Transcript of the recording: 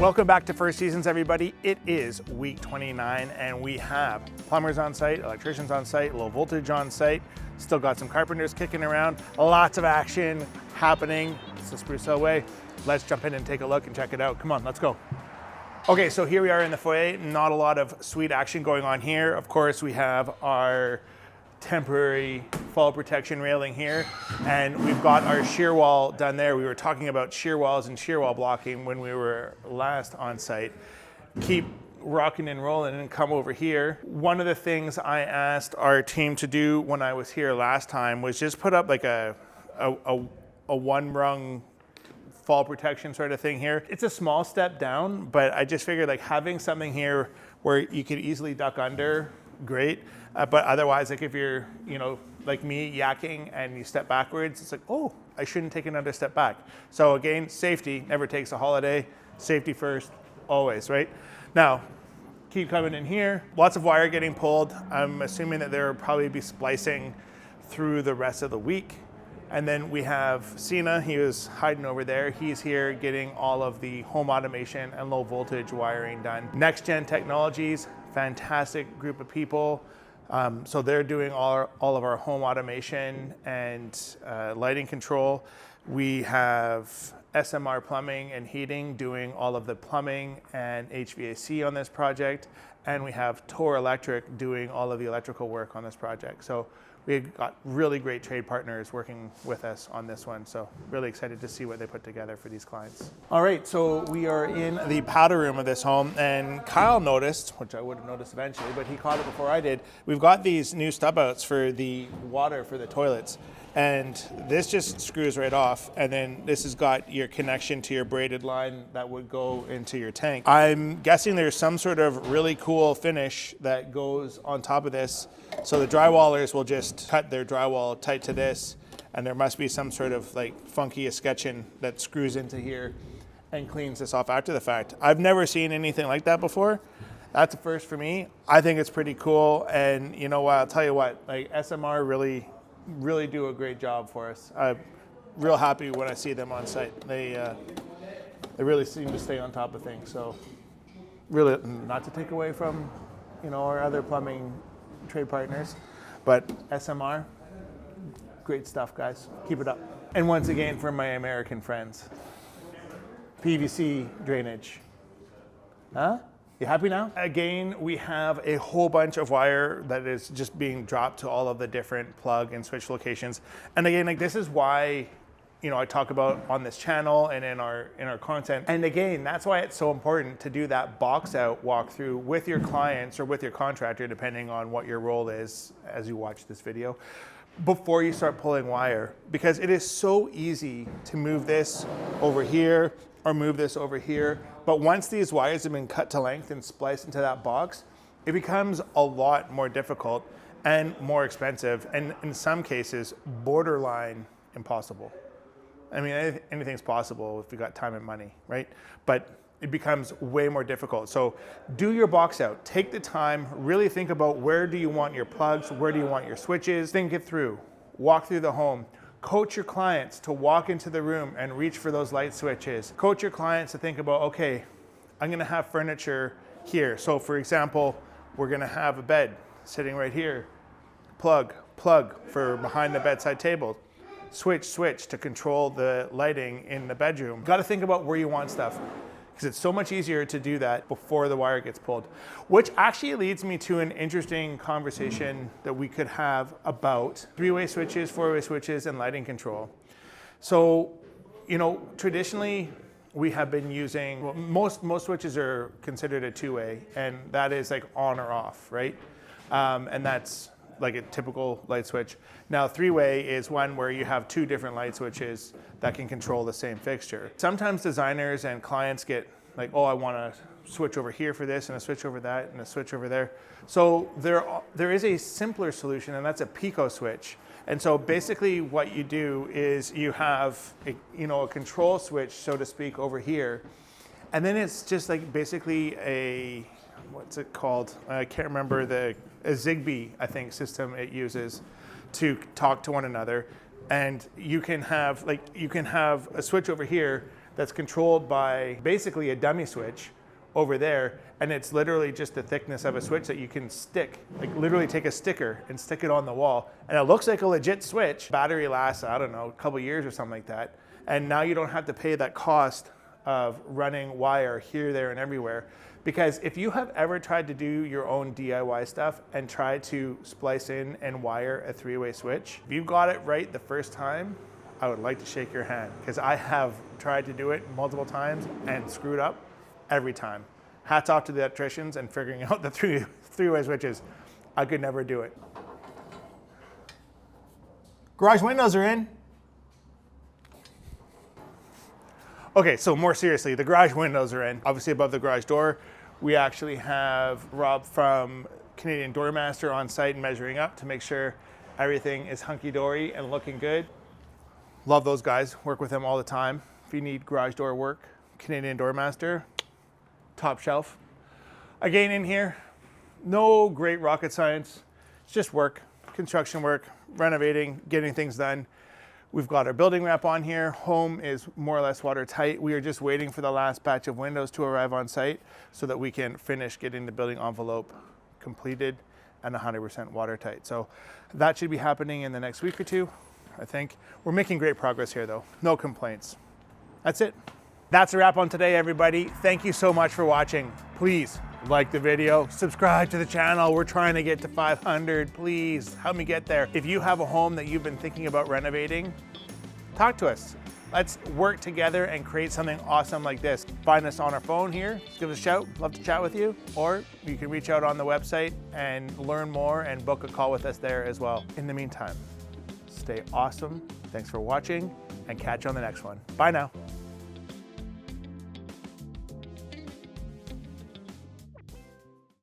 Welcome back to First Seasons, everybody. It is week 29 and we have plumbers on site, electricians on site, low voltage on site. Still got some carpenters kicking around. Lots of action happening. It's the Sprucehill way. Let's jump in and take a look and check it out. Come on, let's go. Okay, so here we are in the foyer. Not a lot of sweet action going on here. Of course, we have our temporary fall protection railing here, and we've got our shear wall done there. We were talking about shear walls and shear wall blocking when we were last on site. Keep rocking and rolling and come over here. One of the things I asked our team to do when I was here last time was just put up like a one rung fall protection sort of thing here. It's a small step down, but I just figured like having something here where you could easily duck under, great. But otherwise, like if you're, like me, yakking and you step backwards, it's like, oh, I shouldn't take another step back. So again, safety never takes a holiday. Safety first, always, right? Now, keep coming in here. Lots of wire getting pulled. I'm assuming that there will probably be splicing through the rest of the week. And then we have Sina, he was hiding over there. He's here getting all of the home automation and low voltage wiring done. Next Gen Technologies, fantastic group of people. So they're doing all of our home automation and lighting control. We have SMR Plumbing and Heating doing all of the plumbing and HVAC on this project. And we have Tor Electric doing all of the electrical work on this project. So we've got really great trade partners working with us on this one. So really excited to see what they put together for these clients. All right, so we are in the powder room of this home, and Kyle noticed, which I would have noticed eventually, but he caught it before I did. We've got these new stub outs for the water for the toilets. And this just screws right off, and then this has got your connection to your braided line that would go into your tank. I'm guessing there's some sort of really cool finish that goes on top of this. So the drywallers will just cut their drywall tight to this, and there must be some sort of like funky escutcheon that screws into here and cleans this off after the fact. I've never seen anything like that before. That's a first for me. I think it's pretty cool, and you know what, I'll tell you what, like SMR really do a great job for us. I'm real happy when I see them on site. They really seem to stay on top of things. So really, not to take away from our other plumbing trade partners, but SMR, great stuff, guys. Keep it up. And once again, for my American friends, PVC drainage. Huh? You happy now? Again, we have a whole bunch of wire that is just being dropped to all of the different plug and switch locations. And again, like this is why, I talk about on this channel and in our content. And again, that's why it's so important to do that box out walkthrough with your clients or with your contractor, depending on what your role is as you watch this video, before you start pulling wire, because it is so easy to move this over here or move this over here. But once these wires have been cut to length and spliced into that box, it becomes a lot more difficult and more expensive, and in some cases, borderline impossible. I mean, anything's possible if you got time and money, right? But it becomes way more difficult. So do your box out. Take the time, really think about where do you want your plugs, where do you want your switches, think it through, walk through the home. Coach your clients to walk into the room and reach for those light switches. Coach your clients to think about, okay, I'm gonna have furniture here. So for example, we're gonna have a bed sitting right here. Plug for behind the bedside table. Switch to control the lighting in the bedroom. Gotta think about where you want stuff, because it's so much easier to do that before the wire gets pulled. Which actually leads me to an interesting conversation that we could have about three-way switches, four-way switches, and lighting control. So, traditionally, we have been using, most switches are considered a two-way, and that is like on or off, right? And that's like a typical light switch. Now, three-way is one where you have two different light switches that can control the same fixture. Sometimes designers and clients get like, oh, I want to switch over here for this, and a switch over that, and a switch over there. So there is a simpler solution, and that's a Pico switch. And so basically what you do is you have a control switch, so to speak, over here. And then it's just like basically what's it called? I can't remember, a Zigbee, I think, system it uses to talk to one another. And you can have a switch over here that's controlled by basically a dummy switch over there, and it's literally just the thickness of a switch that you can stick, like literally take a sticker and stick it on the wall, and it looks like a legit switch. Battery lasts, I don't know, a couple years or something like that, and now you don't have to pay that cost of running wire here, there, and everywhere. Because if you have ever tried to do your own DIY stuff and tried to splice in and wire a three-way switch, if you got it right the first time, I would like to shake your hand, because I have tried to do it multiple times and screwed up every time. Hats off to the electricians and figuring out the three-way switches. I could never do it. Garage windows are in. Okay, so more seriously, the garage windows are in. Obviously above the garage door, we actually have Rob from Canadian Doormaster on site measuring up to make sure everything is hunky-dory and looking good. Love those guys, work with them all the time. If you need garage door work, Canadian Doormaster, top shelf. Again, in here, no great rocket science. It's just work, construction work, renovating, getting things done. We've got our building wrap on here. Home is more or less watertight. We are just waiting for the last batch of windows to arrive on site so that we can finish getting the building envelope completed and 100% watertight. So that should be happening in the next week or two, I think. We're making great progress here though, no complaints. That's it. That's a wrap on today, everybody. Thank you so much for watching. Please like the video, subscribe to the channel. We're trying to get to 500. Please help me get there. If you have a home that you've been thinking about renovating, talk to us. Let's work together and create something awesome like this. Find us on our phone here, give us a shout, love to chat with you, or you can reach out on the website and learn more and book a call with us there as well. In the meantime, stay awesome. Thanks for watching and catch you on the next one. Bye now.